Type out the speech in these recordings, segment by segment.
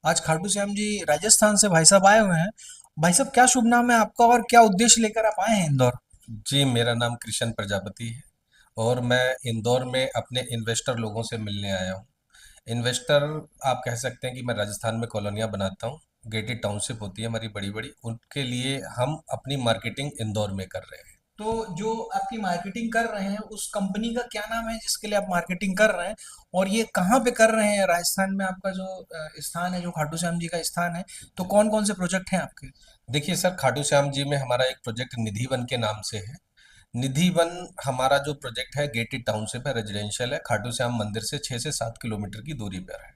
आज खाटू श्याम जी राजस्थान से भाई साहब आए हुए हैं। भाई साहब, क्या शुभ नाम है आपका और क्या उद्देश्य लेकर आप आए हैं इंदौर? जी, मेरा नाम कृष्ण प्रजापति है और मैं इंदौर में अपने इन्वेस्टर लोगों से मिलने आया हूँ। इन्वेस्टर आप कह सकते हैं कि मैं राजस्थान में कॉलोनियाँ बनाता हूँ। गेटेड टाउनशिप होती है हमारी बड़ी-बड़ी, उनके लिए हम अपनी मार्केटिंग इंदौर में कर रहे हैं। तो जो आपकी मार्केटिंग कर रहे हैं उस कंपनी का क्या नाम है जिसके लिए आप मार्केटिंग कर रहे हैं? और ये कहाँ पे कर रहे हैं? राजस्थान में आपका जो स्थान है, जो खाटू श्याम जी का स्थान है, तो कौन कौन से प्रोजेक्ट हैं आपके? देखिए सर, खाटू श्याम जी में हमारा एक प्रोजेक्ट निधि वन के नाम से है। निधि वन हमारा जो प्रोजेक्ट है गेटेड टाउनशिप है, रेजिडेंशियल है, खाटू श्याम मंदिर से 6 से 7 किलोमीटर की दूरी पर है।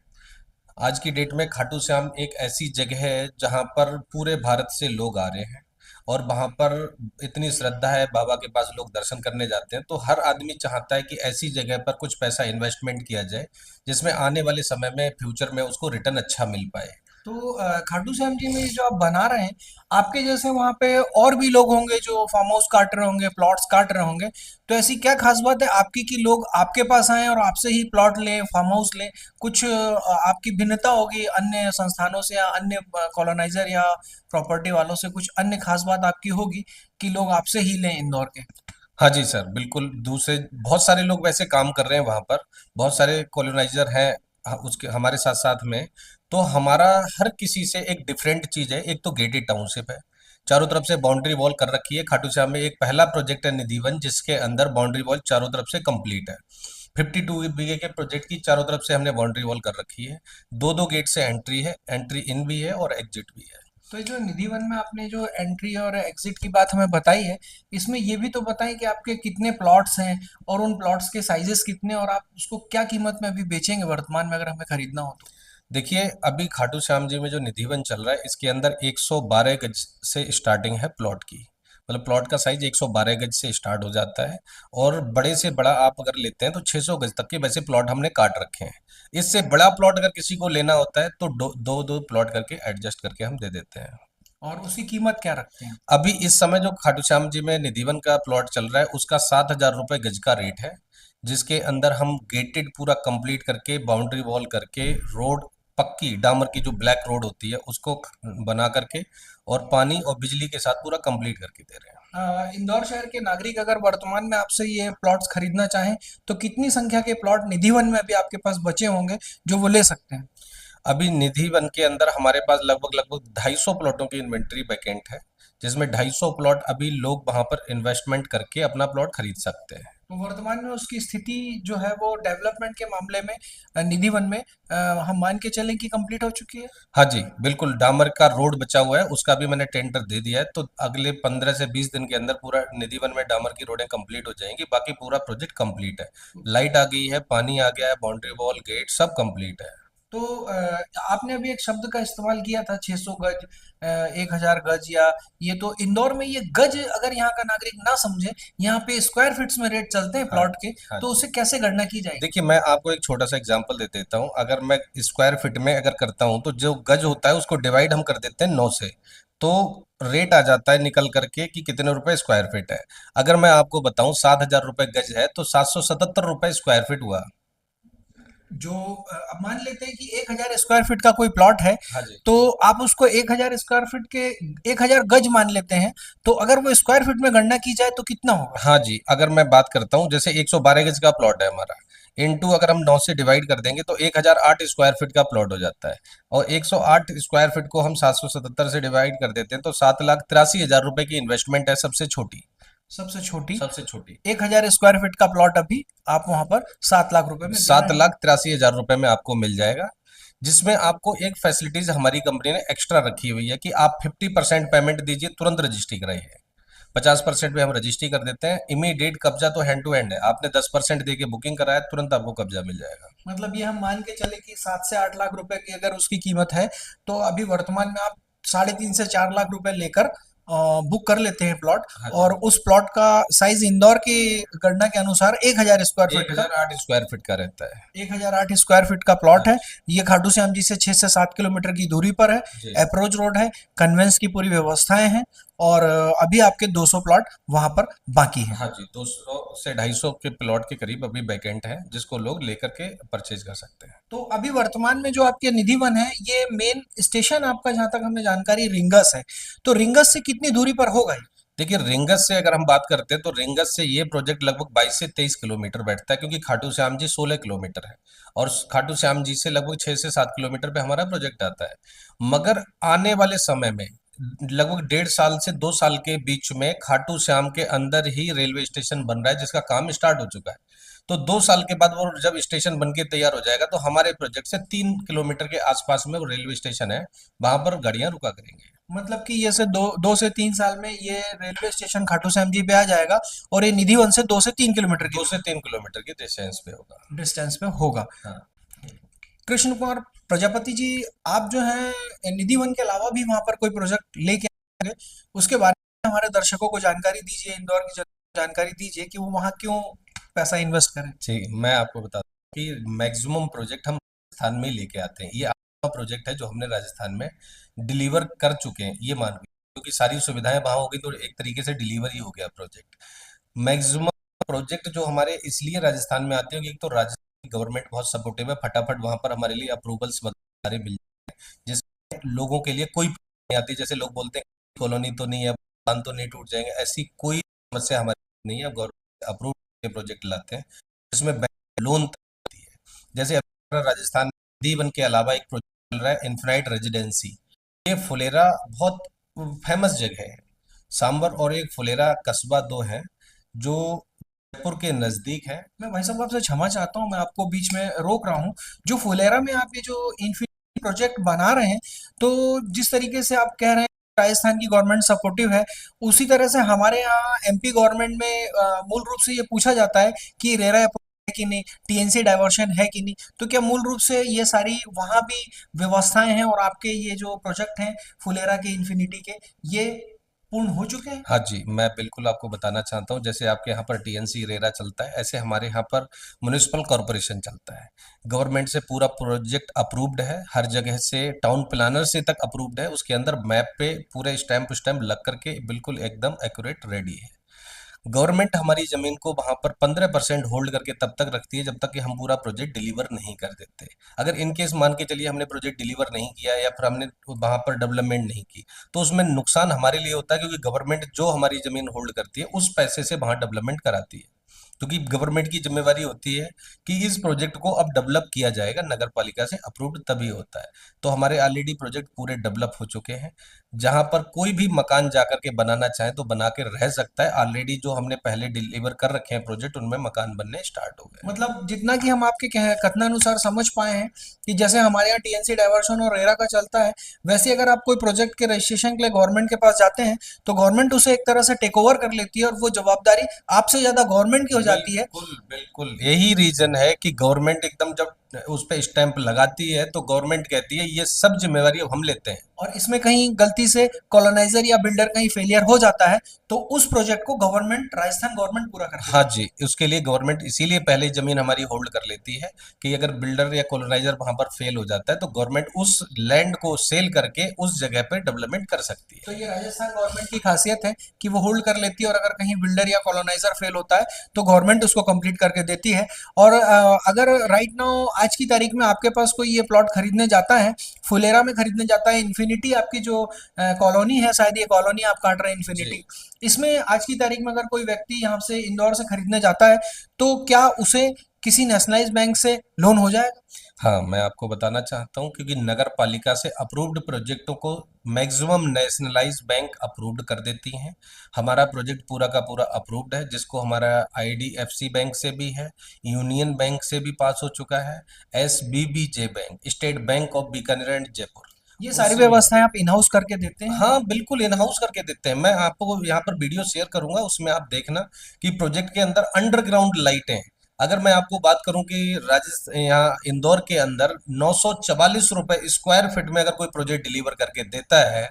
आज की डेट में खाटू श्याम एक ऐसी जगह है जहाँ पर पूरे भारत से लोग आ रहे हैं और वहाँ पर इतनी श्रद्धा है, बाबा के पास लोग दर्शन करने जाते हैं, तो हर आदमी चाहता है कि ऐसी जगह पर कुछ पैसा इन्वेस्टमेंट किया जाए जिसमें आने वाले समय में फ्यूचर में उसको रिटर्न अच्छा मिल पाए। तो खाटू श्याम जी में ये जो आप बना रहे हैं, आपके जैसे वहाँ पे और भी लोग होंगे जो फार्म हाउस काट रहे होंगे, प्लॉट्स काट रहे होंगे। तो ऐसी क्या खास बात है आपकी कि लोग आपके पास आए और आपसे ही प्लॉट लें, फार्म हाउस लें? कुछ आपकी भिन्नता होगी अन्य संस्थानों से या अन्य कॉलोनाइजर या प्रॉपर्टी वालों से, कुछ अन्य खास बात आपकी होगी कि लोग आपसे ही लें इंदौर के? हाँ जी सर, बिल्कुल। दूसरे बहुत सारे लोग वैसे काम कर रहे हैं वहाँ पर, बहुत सारे कॉलोनाइजर हैं उसके हमारे साथ साथ में। तो हमारा हर किसी से एक डिफरेंट चीज़ है। एक तो गेटेड टाउनशिप है, चारों तरफ से बाउंड्री वॉल कर रखी है। खाटू श्याम में एक पहला प्रोजेक्ट है निधिवन, जिसके अंदर बाउंड्री वॉल चारों तरफ से कंप्लीट है। 52 बीघे के प्रोजेक्ट की चारों तरफ से हमने बाउंड्री वॉल कर रखी है। दो दो गेट से एंट्री है, एंट्री इन भी है और एग्जिट भी है। तो ये जो निधि वन में आपने जो एंट्री और एग्जिट की बात हमें बताई है, इसमें ये भी तो बताएं कि आपके कितने प्लॉट्स हैं और उन प्लॉट्स के साइजेस कितने, और आप उसको क्या कीमत में अभी बेचेंगे वर्तमान में अगर हमें खरीदना हो तो? देखिए, अभी खाटू श्याम जी में जो निधिवन चल रहा है, इसके अंदर 112 गज से स्टार्टिंग है प्लॉट की। मतलब प्लॉट का साइज 112 गज से स्टार्ट हो जाता है और बड़े से बड़ा आप अगर लेते हैं तो 600 गज तक के वैसे प्लॉट हमने काट रखे हैं। इससे बड़ा प्लॉट अगर किसी को लेना होता है तो दो दो दो प्लॉट करके एडजस्ट करके हम दे देते हैं। और उसकी कीमत क्या रखते हैं? अभी इस समय जो खाटू श्याम जी में निधिवन का प्लॉट चल रहा है, उसका 7,000 रुपये गज का रेट है, जिसके अंदर हम गेटेड पूरा कंप्लीट करके बाउंड्री वॉल करके रोड, पक्की डामर की जो ब्लैक रोड होती है उसको बना करके और पानी और बिजली के साथ पूरा कंप्लीट करके दे रहे हैं। इंदौर शहर के नागरिक अगर वर्तमान में आपसे ये प्लॉट्स खरीदना चाहें, तो कितनी संख्या के प्लॉट निधि वन में अभी आपके पास बचे होंगे जो वो ले सकते हैं? अभी निधि वन के अंदर हमारे पास लगभग लगभग 250 प्लॉटों की इन्वेंट्री वैकेंट है, जिसमें 250 प्लॉट अभी लोग वहां पर इन्वेस्टमेंट करके अपना प्लॉट खरीद सकते हैं। तो वर्तमान में उसकी स्थिति जो है वो डेवलपमेंट के मामले में निधि वन में हम मान के चलें कि कंप्लीट हो चुकी है। हाँ जी, बिल्कुल। डामर का रोड बचा हुआ है, उसका भी मैंने टेंडर दे दिया है, तो अगले 15 से 20 दिन के अंदर पूरा निधि वन में डामर की रोडें कंप्लीट हो जाएंगी। बाकी पूरा प्रोजेक्ट कंप्लीट है। लाइट आ गई है, पानी आ गया है, बाउंड्री वॉल, गेट सब कंप्लीट है। तो आपने अभी एक शब्द का इस्तेमाल किया था, 600 गज, 1000 गज, या ये तो इंदौर में ये गज अगर यहाँ का नागरिक ना समझे, यहाँ पे स्क्वायर फीट्स में रेट चलते हैं हाँ प्लॉट के, जी, हाँ तो जी। उसे कैसे गणना की जाएगी? देखिए, मैं आपको एक छोटा सा एग्जांपल दे देता हूँ। अगर मैं स्क्वायर फीट में अगर करता हूँ तो जो गज होता है उसको डिवाइड हम कर देते हैं 9 से, तो रेट आ जाता है निकल करके कि कितने रुपए स्क्वायर फीट है। अगर मैं आपको बताऊं 7,000 रुपये गज है तो 777 रुपये स्क्वायर फीट हुआ। जो अब मान लेते हैं कि 1000 स्क्वायर फीट का कोई प्लॉट है, हाँ जी। तो आप उसको 1000 स्क्वायर फीट के 1000 गज मान लेते हैं, तो अगर वो स्क्वायर फीट में गणना की जाए तो कितना होगा? हाँ जी, अगर मैं बात करता हूँ जैसे 112 गज का प्लॉट है हमारा, इनटू अगर हम 9 से डिवाइड कर देंगे तो 1008 स्क्वायर फीट का प्लॉट हो जाता है। और 108 स्क्वायर फीट को हम 777 से डिवाइड कर देते हैं तो 7,83,000 रुपए की इन्वेस्टमेंट है, सबसे छोटी। सबसे छोटी। सबसे छोटी। 1000 स्क्वायर फीट का प्लॉट अभी आप वहां पर 7 लाख रुपए में दे सात रहे हैं। लाख तिरासी हजार रुपए में आपको मिल जाएगा, जिसमें आपको एक फैसिलिटीज हमारी कंपनी ने एक्स्ट्रा रखी हुई है कि आप 50% पेमेंट दीजिए, तुरंत रजिस्ट्री कराइए। 50% में हम रजिस्ट्री कर देते हैं। इमीडिएट कब्जा तो हैंड टू हैंड है। आपने 10% दे के बुकिंग कराया, तुरंत आपको कब्जा मिल जाएगा। मतलब ये हम मान के चले कि 7 से 8 लाख रुपए की अगर उसकी कीमत है, तो अभी वर्तमान में आप 3.5 से 4 लाख रुपए लेकर बुक कर लेते हैं प्लॉट। हाँ और जी। उस प्लॉट का साइज इंदौर की गणना के अनुसार 1000 स्क्वायर फीट एक का, हजार आठ स्क्वायर फीट का रहता है। 1008 स्क्वायर फीट का हाँ प्लॉट है। जी। ये खाटू श्याम जी से 6 से 7 किलोमीटर की दूरी पर है। जी। अप्रोच रोड है, कन्वेंस की पूरी व्यवस्थाएं हैं। और अभी आपके 200 प्लॉट वहां पर बाकी हैं। हाँ जी, 200 से 250 के प्लॉट के करीब अभी वैकेंट है, जिसको लोग लेकर के परचेज कर सकते हैं। तो अभी वर्तमान में जो आपके निधि वन है, ये मेन स्टेशन आपका, जहां तक हमें जानकारी, रिंगस है। तो रिंगस से कितनी दूरी पर होगा ये? देखिए, रिंगस से अगर हम बात करते हैं तो रिंगस से ये प्रोजेक्ट लगभग 22 से 23 किलोमीटर बैठता है, क्योंकि खाटू श्याम जी 16 किलोमीटर है और खाटू श्याम जी से लगभग 6 से 7 किलोमीटर पे हमारा प्रोजेक्ट आता है। मगर आने वाले समय में लगभग 1.5 साल से 2 साल के बीच में खाटू श्याम के अंदर ही रेलवे स्टेशन बन रहा है, जिसका काम स्टार्ट हो चुका है। तो 2 साल के बाद वो जब स्टेशन बन के तैयार हो जाएगा तो हमारे प्रोजेक्ट से 3 किलोमीटर के आसपास में वो रेलवे स्टेशन है, वहां पर गाड़ियां रुका करेंगे। मतलब कि ये से 2 से 3 साल में ये रेलवे स्टेशन खाटू श्याम जी पे आ जाएगा, और ये निधि वन से 2 से 3 किलोमीटर की 2 से 3 किलोमीटर की डिस्टेंस पे होगा। डिस्टेंस पे होगा। हाँ कृष्ण कुमार प्रजापति जी, आप जो है निधि वन के अलावा भी वहां पर कोई प्रोजेक्ट लेके आएंगे, उसके बारे में हमारे दर्शकों को जानकारी दीजिए, इंदौर की जानकारी दीजिए कि वो वहाँ क्यों पैसा इन्वेस्ट करें। ठीक, मैं आपको बता दूं कि मैक्सिमम प्रोजेक्ट हम राजस्थान में ही लेके आते हैं। ये आठवां प्रोजेक्ट है जो हमने राजस्थान में डिलीवर कर चुके हैं, ये मान के, क्योंकि सारी सुविधाएं वहां हो गई तो एक तरीके से डिलीवर ही हो गया प्रोजेक्ट। मैक्सिमम प्रोजेक्ट जो हमारे इसलिए राजस्थान में आते हैं कि एक तो राजस्थान गवर्नमेंट बहुत सपोर्टिव है, फटाफट वहां पर हमारे लिए अप्रूवल्स सारे मिल, जिससे लोगों के लिए कोई नहीं आती। जैसे लोग बोलते हैं कॉलोनी तो नहीं है, बांध तो नहीं टूट जाएंगे, ऐसी कोई समस्या हमारी नहीं है। गवर्नमेंट अप्रूव के प्रोजेक्ट लाते हैं जिसमें बैंक लोन होती है। जैसे हमारा राजस्थान में दीवन के अलावा एक प्रोजेक्ट चल रहा है इन्फिनाइट रेजिडेंसी। ये फुलेरा बहुत फेमस जगह है। सांबर और एक फुलेरा कस्बा दो हैं जो जयपुर के नजदीक है। मैं भाई साहब आपसे क्षमा चाहता हूँ, मैं आपको बीच में रोक रहा हूँ। जो फुलेरा में आप ये जो इंफिनिटी प्रोजेक्ट बना रहे हैं, तो जिस तरीके से आप कह रहे हैं राजस्थान की गवर्नमेंट सपोर्टिव है, उसी तरह से हमारे यहाँ एमपी गवर्नमेंट में मूल रूप से ये पूछा जाता है कि रेरा है कि नहीं, टीएनसी डाइवर्शन है कि नहीं। तो क्या मूल रूप से ये सारी वहाँ भी व्यवस्थाएं हैं, और आपके ये जो प्रोजेक्ट हैं फुलेरा के इंफिनिटी के, ये पूर्ण हो चुके हैं? हाँ जी, मैं बिल्कुल आपको बताना चाहता हूँ, जैसे आपके यहाँ पर टीएनसी रेरा चलता है, ऐसे हमारे यहाँ पर म्युनिसिपल कॉरपोरेशन चलता है। गवर्नमेंट से पूरा प्रोजेक्ट अप्रूव्ड है, हर जगह से टाउन प्लानर से तक अप्रूव्ड है। उसके अंदर मैप पे पूरे स्टैम्प स्टैम्प लग करके बिल्कुल एकदम एक्यूरेट रेडी है। गवर्नमेंट हमारी जमीन को वहां पर 15% होल्ड करके तब तक रखती है जब तक कि हम पूरा प्रोजेक्ट डिलीवर नहीं कर देते। अगर इन केस मान के चलिए हमने प्रोजेक्ट डिलीवर नहीं किया या फिर हमने वहां पर डेवलपमेंट नहीं की, तो उसमें नुकसान हमारे लिए होता है, क्योंकि गवर्नमेंट जो हमारी जमीन होल्ड करती है उस पैसे से वहां डेवलपमेंट कराती है। क्योंकि गवर्नमेंट की जिम्मेवारी होती है कि इस प्रोजेक्ट को अब डेवलप किया जाएगा, नगर पालिका से अप्रूव्ड तभी होता है। तो हमारे ऑलरेडी प्रोजेक्ट पूरे डेवलप हो चुके हैं, जहां पर कोई भी मकान जाकर के बनाना चाहे तो बना के रह सकता है। ऑलरेडी जो हमने पहले डिलीवर कर रखे हैं प्रोजेक्ट, उनमें मकान बनने स्टार्ट हो गए हैं। मतलब जितना कि हम आपके कथनानुसार समझ पाए हैं कि जैसे हमारे यहाँ टीएनसी डाइवर्शन और रेरा का चलता है, वैसे अगर आप कोई प्रोजेक्ट के रजिस्ट्रेशन के लिए गवर्नमेंट के पास जाते हैं, तो गवर्नमेंट उसे एक तरह से टेक ओवर कर लेती है, और वो जवाबदारी आपसे ज्यादा गवर्नमेंट की हो जाती है। बिल्कुल बिल्कुल, यही रीजन है कि गवर्नमेंट एकदम जब उस पे स्टैंप लगाती है तो गवर्नमेंट कहती है ये सब जिम्मेवारी अब हम लेते हैं। और इसमें कहीं गलती से कॉलोनाइजर या बिल्डर कहीं फेलियर हो जाता है, तो उस प्रोजेक्ट को गवर्नमेंट, राजस्थान गवर्नमेंट पूरा करती हाँ है। जी, उसके लिए गवर्नमेंट इसीलिए पहले जमीन हमारी होल्ड कर लेती है कि अगर बिल्डर या कॉलोनाइजर वहां पर फेल हो जाता है तो गवर्नमेंट उस लैंड को सेल करके उस जगह पे डेवलपमेंट कर सकती तो है। ये राजस्थान गवर्नमेंट की खासियत है कि वो होल्ड कर लेती है, और अगर कहीं बिल्डर या कॉलोनाइजर फेल होता है तो गवर्नमेंट उसको कंप्लीट करके देती है। और अगर राइट नाउ आज की तारीख में आपके पास कोई ये प्लॉट खरीदने जाता है, फुलेरा में खरीदने जाता है, इन्फिनिटी आपकी जो कॉलोनी है, शायद ये कॉलोनी आप काट रहे हैं जी इन्फिनिटी, इसमें आज की तारीख में अगर कोई व्यक्ति यहाँ से इंदौर से खरीदने जाता है, तो क्या उसे किसी नेशनलाइज बैंक से लोन हो जाएगा? हाँ, मैं आपको बताना चाहता हूँ, क्योंकि नगर पालिका से अप्रूव्ड प्रोजेक्टों को मैक्सिमम नेशनलाइज बैंक अप्रूव्ड कर देती हैं। हमारा प्रोजेक्ट पूरा का पूरा अप्रूव्ड है, जिसको हमारा आईडीएफसी बैंक से भी है, यूनियन बैंक से भी पास हो चुका है, SBBJ bank, State Bank of Bikaner and Jaipur, ये सारी उससे भी। व्यवस्थाएं आप इन हाउस करके देते हैं? हाँ बिल्कुल, इन हाउस करके देते हैं। मैं आपको यहाँ पर वीडियो शेयर करूंगा, उसमें आप देखना कि प्रोजेक्ट के अंदर अंडरग्राउंड लाइटें हैं। अगर मैं आपको बात करूं कि राजस्थान यहाँ इंदौर के अंदर 944 रुपए स्क्वायर फीट में अगर कोई प्रोजेक्ट डिलीवर करके देता है,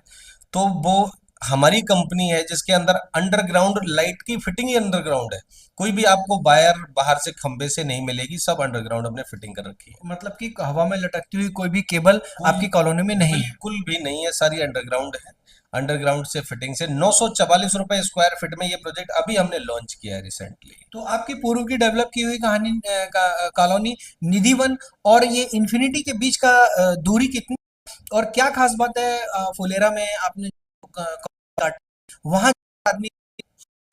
तो वो हमारी कंपनी है जिसके अंदर अंडरग्राउंड लाइट की फिटिंग ही अंडरग्राउंड है। कोई भी आपको वायर बाहर से खंबे से नहीं मिलेगी, सब अंडरग्राउंड हमने फिटिंग कर रखी है। मतलब कि हवा में लटकती हुई कोई भी केबल कोई आपकी कॉलोनी में नहीं है? बिल्कुल भी नहीं है, सारी अंडरग्राउंड है। अंडरग्राउंड से फिटिंग से 944 रुपए स्क्वायर फीट में ये प्रोजेक्ट अभी हमने लॉन्च किया है रिसेंटली। तो आपकी पूर्व की डेवलप की हुई कहानी कॉलोनी निधिवन और ये इन्फिनिटी के बीच का दूरी कितनी और क्या खास बात है फुलेरा में आपने वहां आदमी।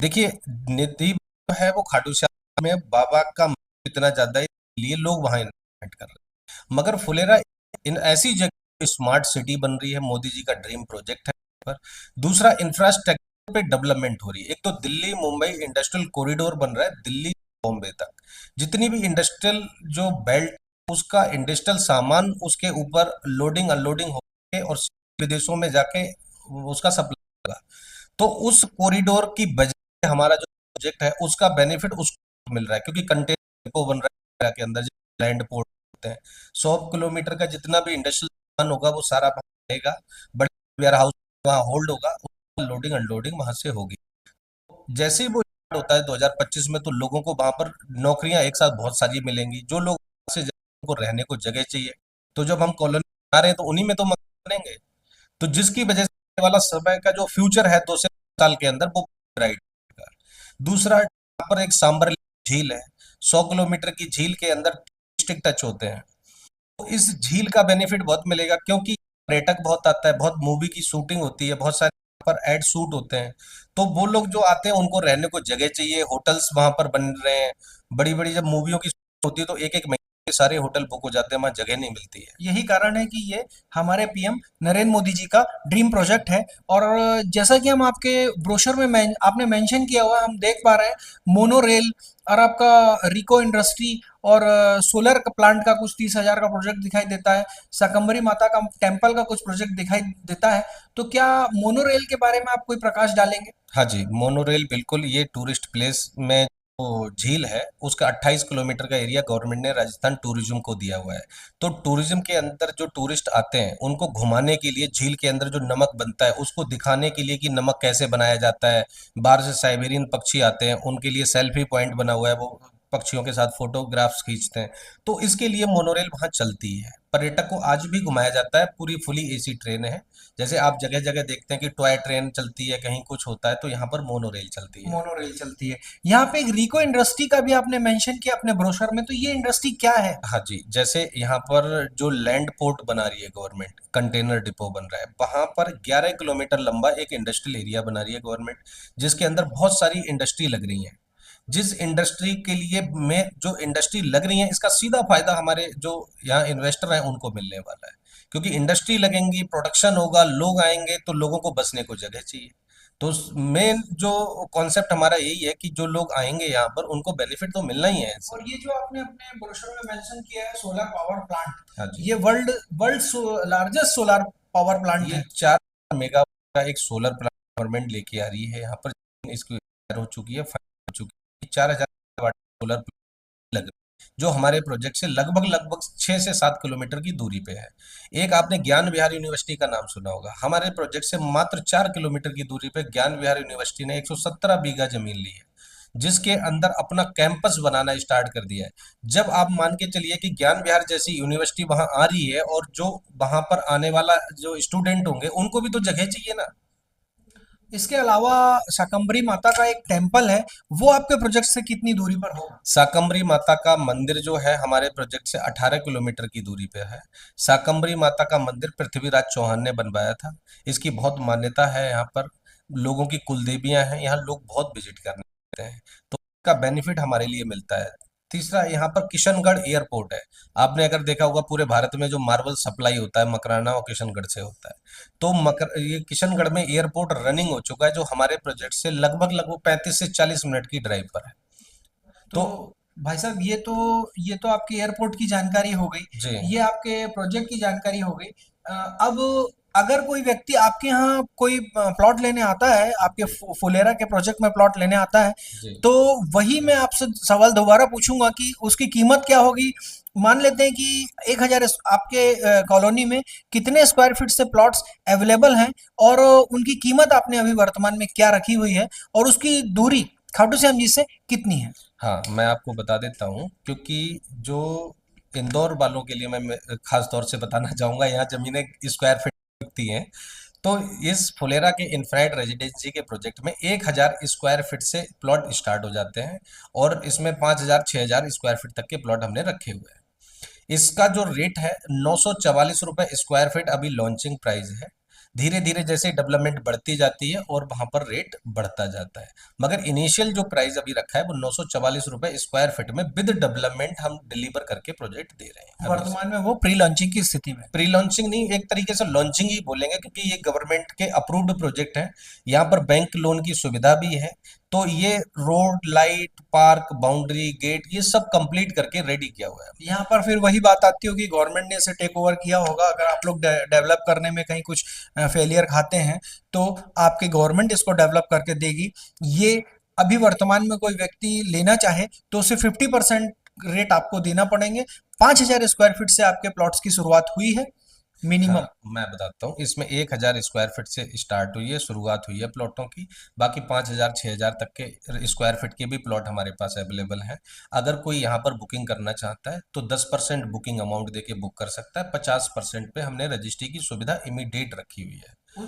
देखिए, निधि जो है वो खाटू श्याम में बाबा का महत्व इतना ज्यादा है, इसलिए लोग वहां इन्वेस्ट कर रहे हैं। मगर फुलेरा इन ऐसी जगह स्मार्ट सिटी बन रही है, मोदी जी का ड्रीम प्रोजेक्ट है पर। दूसरा, इंफ्रास्ट्रक्चर पे डेवलपमेंट हो रही है। एक तो दिल्ली मुंबई इंडस्ट्रियल कॉरिडोर बन रहा है, दिल्ली बॉम्बे तक जितनी भी इंडस्ट्रियल जो बेल्ट, उसका इंडस्ट्रियल सामान उसके ऊपर लोडिंग अनलोडिंग होके और विदेशों में जाके उसका सप्लाई होगा। तो उस कॉरिडोर की बजाय हमारा जो प्रोजेक्ट है उसका बेनिफिट उसको मिल रहा है, क्योंकि कंटेनर डिपो बन रहा है के अंदर लैंड पोर्ट होते हैं। 100 किलोमीटर का जितना भी इंडस्ट्रियल सामान होगा वो सारा वहाँ रहेगा, बड़े वेयर हाउस वहाँ होल्ड होगा, लोडिंग अनलोडिंग वहां से होगी। जैसे ही वो start होता है 2025 में, तो लोगों को वहां पर नौकरियां एक साथ बहुत सारी मिलेंगी। जो लोग से को रहने को जगह चाहिए, तो जब हम कॉलोनी बना रहे हैं तो उन्हीं में तो मकान बनेंगे। तो जिसकी वजह से आने वाला समय का जो फ्यूचर है 2 से 3 साल के अंदर वो ब्राइट होगा। दूसरा, यहाँ पर एक सांबर झील है, 100 किलोमीटर की झील के अंदर डिस्ट्रिक्ट टच होते हैं। तो इस झील का बेनिफिट बहुत मिलेगा, क्योंकि पर्यटक बहुत आता है, बहुत मूवी की शूटिंग होती है, बहुत सारे पर एड शूट होते हैं। तो वो लोग जो आते हैं उनको रहने को जगह चाहिए, होटल्स वहां पर बन रहे हैं। बड़ी बड़ी जब मूवियों की शूटिंग होती है तो एक एक महीने के सारे होटल बुक हो जाते हैं, वहां जगह नहीं मिलती है। यही कारण है कि ये हमारे पीएम नरेंद्र मोदी जी का ड्रीम प्रोजेक्ट है। और जैसा कि हम आपके ब्रोशर में आपने मेंशन किया हुआ है, हम देख पा रहे हैं मोनो रेल और आपका रिको इंडस्ट्री और सोलर का प्लांट का कुछ 30,000 का प्रोजेक्ट दिखाई देता है। शाकंभरी माता का टेम्पल का कुछ प्रोजेक्ट दिखाई देता है। तो क्या मोनो रेल के बारे में आप कोई प्रकाश डालेंगे? हाँ जी, मोनोरेल बिल्कुल। ये टूरिस्ट प्लेस में जो झील है उसका 28 किलोमीटर का एरिया गवर्नमेंट ने राजस्थान टूरिज्म को दिया हुआ है। तो टूरिज्म के अंदर जो टूरिस्ट आते हैं उनको घुमाने के लिए झील के अंदर जो नमक बनता है उसको दिखाने के लिए कि नमक कैसे बनाया जाता है। बाहर से साइबेरियन पक्षी आते हैं, उनके लिए सेल्फी पॉइंट बना हुआ है, वो पक्षियों के साथ फोटोग्राफ्स खींचते हैं। तो इसके लिए मोनोरेल वहाँ चलती है, पर्यटक को आज भी घुमाया जाता है। पूरी फुली एसी ट्रेन है। जैसे आप जगह जगह देखते हैं कि टॉय ट्रेन चलती है, कहीं कुछ होता है, तो यहाँ पर मोनो रेल चलती है। मोनो रेल चलती है। यहाँ पे एक रिको इंडस्ट्री का भी आपने मेंशन किया अपने ब्रोशर में, तो ये इंडस्ट्री क्या है? हाँ जी, जैसे यहाँ पर जो लैंड पोर्ट बना रही है गवर्नमेंट, कंटेनर डिपो बन रहा है, वहां पर 11 किलोमीटर लंबा एक इंडस्ट्रियल एरिया बना रही है गवर्नमेंट, जिसके अंदर बहुत सारी इंडस्ट्री लग रही है। जिस इंडस्ट्री के लिए में जो इंडस्ट्री लग रही है, इसका सीधा फायदा हमारे जो यहाँ इन्वेस्टर हैं उनको मिलने वाला है। क्योंकि इंडस्ट्री लगेंगी, प्रोडक्शन होगा, लोग आएंगे, तो लोगों को बसने को जगह चाहिए। तो मेन जो कॉन्सेप्ट हमारा यही है कि जो लोग आएंगे यहाँ पर उनको बेनिफिट तो मिलना ही है इससे। और ये जो आपने अपने ब्रोशर में मेंशन किया है सोलर पावर प्लांट, हाँ जी, ये world world largest solar power plant ये है। 4 मेगा का एक सोलर प्लांट गवर्नमेंट लेके आ रही है यहाँ पर। इसकी हो चुकी है, फाइनल हो चुकी है। 4,000 सोलर लग रही है, जो हमारे प्रोजेक्ट से लगभग लगभग 6 से 7 किलोमीटर की दूरी पे है। एक आपने ज्ञान विहार यूनिवर्सिटी का नाम सुना होगा, हमारे प्रोजेक्ट से मात्र 4 किलोमीटर की दूरी पे ज्ञान विहार यूनिवर्सिटी ने 117 बीघा जमीन ली है, जिसके अंदर अपना कैंपस बनाना स्टार्ट कर दिया है। जब आप मान के चलिए कि ज्ञान विहार जैसी यूनिवर्सिटी वहां आ रही है, और जो वहां पर आने वाला जो स्टूडेंट होंगे उनको भी तो जगह चाहिए ना। इसके अलावा शाकंभरी माता का एक टेम्पल है, वो आपके प्रोजेक्ट से कितनी दूरी पर होगा? शाकंभरी माता का मंदिर जो है हमारे प्रोजेक्ट से 18 किलोमीटर की दूरी पे है। शाकंभरी माता का मंदिर पृथ्वीराज चौहान ने बनवाया था। इसकी बहुत मान्यता है यहाँ पर, लोगों की कुलदेवियां हैं, यहाँ लोग बहुत विजिट करने आते हैं, तो इसका बेनिफिट हमारे लिए मिलता है। तीसरा, यहाँ पर किशनगढ़ एयरपोर्ट है। आपने अगर देखा होगा पूरे भारत में जो मार्बल सप्लाई होता है मकराना और किशनगढ़ से होता है। तो ये किशनगढ़ में एयरपोर्ट रनिंग हो चुका है, जो हमारे प्रोजेक्ट से लगभग लगभग 35 से 40 मिनट की ड्राइव पर है। तो तो भाई साहब, ये तो आपकी एयरपोर्ट की जानकारी हो गई, जी, ये आपके प्रोजेक्ट की जानकारी हो गई। अब अगर कोई व्यक्ति आपके यहाँ कोई प्लॉट लेने आता है, आपके फुलेरा के प्रोजेक्ट में प्लॉट लेने आता है, जी, तो वही मैं आपसे सवाल दोबारा पूछूंगा कि उसकी कीमत क्या होगी। मान लेते हैं कि 1,000 आपके कॉलोनी में कितने स्क्वायर फीट से प्लॉट्स अवेलेबल हैं और उनकी कीमत आपने अभी वर्तमान में क्या रखी हुई है और उसकी दूरी खाटू श्याम जी से कितनी है? हाँ, मैं आपको बता देता हूँ, क्योंकि जो इंदौर वालों के लिए मैं खास तौर से बताना चाहूंगा, यहाँ जमीनें स्क्वायर फीट बिकती हैं। तो इस फुलेरा के इन्फ्रारेड रेजिडेंसी के प्रोजेक्ट में 1,000 स्क्वायर फीट से प्लॉट स्टार्ट हो जाते हैं, और इसमें 5,000 6,000 स्क्वायर फीट तक के प्लॉट हमने रखे हुए हैं। इसका जो रेट है 944 रुपए स्क्वायर फीट अभी लॉन्चिंग प्राइस है। धीरे धीरे जैसे डेवलपमेंट बढ़ती जाती है और वहां पर रेट बढ़ता जाता है, मगर इनिशियल जो प्राइस अभी रखा है वो 944 रुपए स्क्वायर फीट में विद डेवलपमेंट हम डिलीवर करके प्रोजेक्ट दे रहे हैं अभी। वर्तमान में वो प्री लॉन्चिंग की स्थिति में। प्री लॉन्चिंग नहीं, एक तरीके से लॉन्चिंग ही बोलेंगे, क्योंकि ये गवर्नमेंट के अप्रूव्ड प्रोजेक्ट है। यहाँ पर बैंक लोन की सुविधा भी है। तो ये road, light, park, boundary, gate, ये सब कंप्लीट करके रेडी किया हुआ है। यहाँ पर फिर वही बात आती होगी, गवर्नमेंट ने इसे टेक ओवर किया होगा। अगर आप लोग डेवलप करने में कहीं कुछ फेलियर खाते हैं तो आपकी गवर्नमेंट इसको डेवलप करके देगी। ये अभी वर्तमान में कोई व्यक्ति लेना चाहे तो उसे 50% रेट आपको देना पड़ेंगे। 5,000 स्क्वायर फीट से आपके प्लॉट्स की शुरुआत हुई है हाँ, मिनिमम। मैं बताता हूँ, इसमें 1,000 स्क्वायर फीट से स्टार्ट हुई है, शुरुआत हुई है प्लॉटों की। बाकी 5,000 6,000 तक के स्क्वायर फीट के भी प्लॉट हमारे पास अवेलेबल हैं। अगर कोई यहाँ पर बुकिंग करना चाहता है तो 10% बुकिंग अमाउंट देके बुक कर सकता है। 50% पे हमने रजिस्ट्री की सुविधा इमीडिएट रखी हुई है।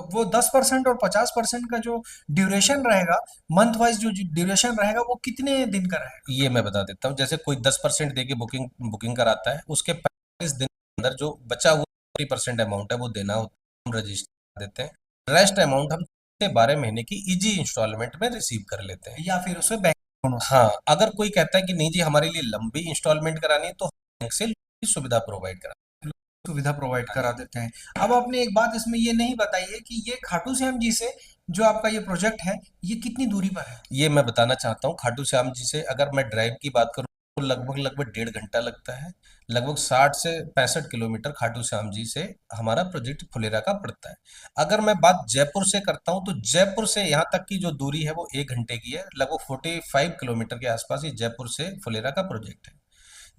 वो 10% और 50% का जो ड्यूरेशन रहेगा, मंथ वाइज जो ड्यूरेशन रहेगा, वो कितने दिन का रहेगा? ये मैं बता देता हूँ, जैसे कोई 10% देके बुकिंग बुकिंग कराता है, उसके 45 दिन के अंदर जो बचा हुआ 40% अमाउंट है वो देना होता है, हम रजिस्टर देते हैं। रेस्ट अमाउंट हम से 12 महीने की इजी इंस्टॉलमेंट में रिसीव कर लेते हैं। या फिर उसे बैंक लोनों से? हाँ, अगर कोई कहता है कि नहीं जी हमारे लिए लंबी इंस्टॉलमेंट करानी है, तो बैंक से लोन की सुविधा प्रोवाइड करा। सुविधा प्रोवाइड हाँ करा जी। देते हैं। अब आपने एक बात इसमें ये नहीं बताई है कि ये खाटू श्याम जी से जो आपका ये प्रोजेक्ट है, ये कितनी दूरी पर है? ये मैं बताना चाहता हूँ, खाटू श्याम जी से अगर मैं ड्राइव की बात करूँ तो लगभग लगभग 1.5 घंटा लगता है। लगभग 60 से 65 किलोमीटर खाटू श्याम जी से हमारा प्रोजेक्ट फुलेरा का पड़ता है। अगर मैं बात जयपुर से करता हूँ तो जयपुर से यहाँ तक की जो दूरी है वो 1 घंटे की है। लगभग 45 किलोमीटर के आसपास ही जयपुर से फुलेरा का प्रोजेक्ट है।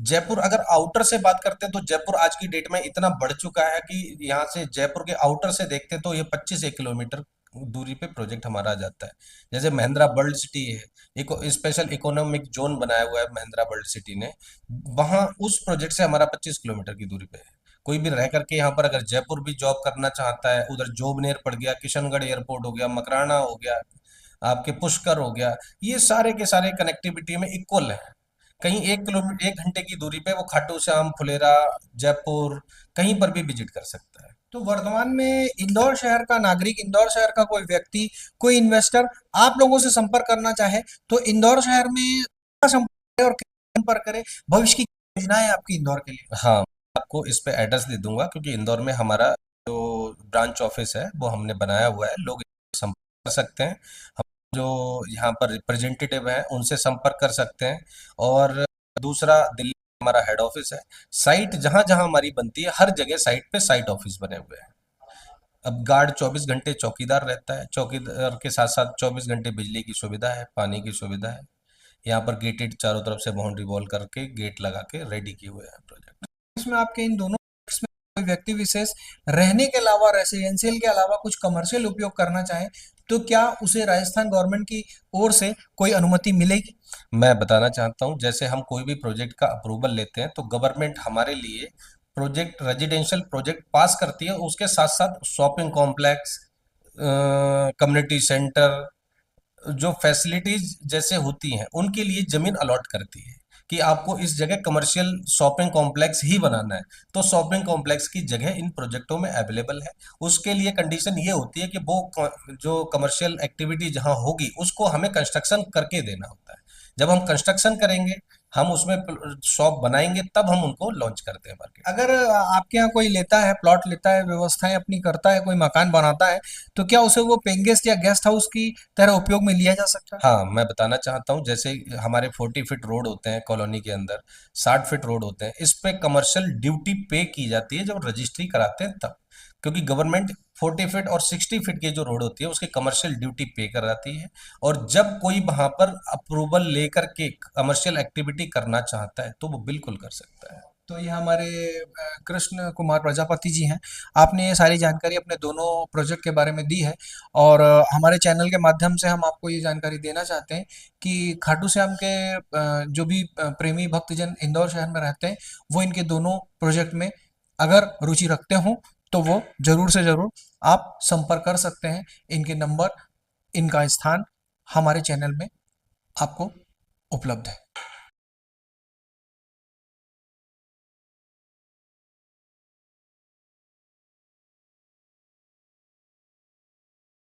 जयपुर अगर आउटर से बात करते हैं तो जयपुर आज की डेट में इतना बढ़ चुका है कि यहाँ से जयपुर के आउटर से देखते हैं तो ये 25 किलोमीटर दूरी पे प्रोजेक्ट हमारा आ जाता है। जैसे महिंद्रा वर्ल्ड सिटी है, एक स्पेशल इकोनॉमिक जोन बनाया हुआ है महिंद्रा वर्ल्ड सिटी ने, वहां उस प्रोजेक्ट से हमारा 25 किलोमीटर की दूरी पे है। कोई भी रह करके यहाँ पर अगर जयपुर भी जॉब करना चाहता है, उधर जोबनेर पड़ गया, किशनगढ़ एयरपोर्ट हो गया, मकराना हो गया, आपके पुष्कर हो गया, ये सारे के सारे कनेक्टिविटी में इक्वल है। कहीं 1 किलोमीटर 1 घंटे की दूरी पे वो खाटू श्याम, फुलेरा, जयपुर कहीं पर भी विजिट कर सकता है। तो वर्तमान में इंदौर शहर का नागरिक, इंदौर शहर का कोई व्यक्ति, कोई इन्वेस्टर आप लोगों से संपर्क करना चाहे तो इंदौर शहर में कहाँ संपर्क करे और कैसे संपर्क करे? भविष्य की क्या योजना है आपकी इंदौर के लिए? हाँ, मैं आपको इस पे एड्रेस दे दूंगा, क्योंकि इंदौर में हमारा जो ब्रांच ऑफिस है वो हमने बनाया हुआ है, लोग संपर्क कर सकते हैं। हम जो यहाँ पर रिप्रेजेंटेटिव हैं उनसे संपर्क कर सकते हैं। और दूसरा, दिल्ली में हमारा हेड ऑफिस है। साइट जहाँ जहाँ हमारी बनती है हर जगह साइट पे साइट ऑफिस बने हुए हैं। अब गार्ड 24 घंटे चौकीदार रहता है, चौकीदार के साथ साथ 24 घंटे बिजली की सुविधा है, पानी की सुविधा है। यहाँ पर गेटेड चारों तरफ से बाउंड्री वॉल करके गेट लगा के रेडी किए हुए हैं प्रोजेक्ट। इसमें आपके इन दोनों प्रोजेक्ट्स में कोई व्यक्ति विशेष रहने के अलावा, रेसिडेंशियल के अलावा कुछ कमर्शियल उपयोग करना चाहे तो क्या उसे राजस्थान गवर्नमेंट की ओर से कोई अनुमति मिलेगी? मैं बताना चाहता हूँ, जैसे हम कोई भी प्रोजेक्ट का अप्रूवल लेते हैं तो गवर्नमेंट हमारे लिए प्रोजेक्ट, रेजिडेंशियल प्रोजेक्ट पास करती है, उसके साथ साथ शॉपिंग कॉम्प्लेक्स, कम्युनिटी सेंटर, जो फैसिलिटीज जैसे होती हैं उनके लिए जमीन अलॉट करती है कि आपको इस जगह कमर्शियल शॉपिंग कॉम्प्लेक्स ही बनाना है, तो शॉपिंग कॉम्प्लेक्स की जगह इन प्रोजेक्टों में अवेलेबल है। उसके लिए कंडीशन ये होती है कि वो जो कमर्शियल एक्टिविटी जहां होगी उसको हमें कंस्ट्रक्शन करके देना होता है। जब हम कंस्ट्रक्शन करेंगे, हम उसमें शॉप बनाएंगे, तब हम उनको लॉन्च करते हैं मार्केट। अगर आपके यहाँ कोई लेता है, प्लॉट लेता है, व्यवस्थाएं अपनी करता है, कोई मकान बनाता है तो क्या उसे वो पेइंग गेस्ट या गेस्ट हाउस की तरह उपयोग में लिया जा सकता है? हाँ, मैं बताना चाहता हूँ, जैसे हमारे 40 फीट रोड होते हैं कॉलोनी के अंदर, 60 फीट रोड होते हैं, इस पे कमर्शियल ड्यूटी पे की जाती है जब रजिस्ट्री कराते हैं तब। क्योंकि गवर्नमेंट 40 फीट और 60 फीट की जो रोड होती है उसकी कमर्शियल ड्यूटी पे कराती है। और जब कोई वहां पर अप्रूवल लेकर के कमर्शियल एक्टिविटी करना चाहता है तो वो बिल्कुल कर सकता है। तो ये हमारे कृष्ण कुमार प्रजापति जी हैं। आपने ये सारी जानकारी अपने दोनों प्रोजेक्ट के बारे में दी है और हमारे चैनल के माध्यम से हम आपको ये जानकारी देना चाहते हैं कि खाटू श्याम के जो भी प्रेमी भक्तजन इंदौर शहर में रहते हैं वो इनके दोनों प्रोजेक्ट में अगर रुचि रखते हों तो वो ज़रूर से ज़रूर आप संपर्क कर सकते हैं। इनके नंबर, इनका स्थान हमारे चैनल में आपको उपलब्ध है।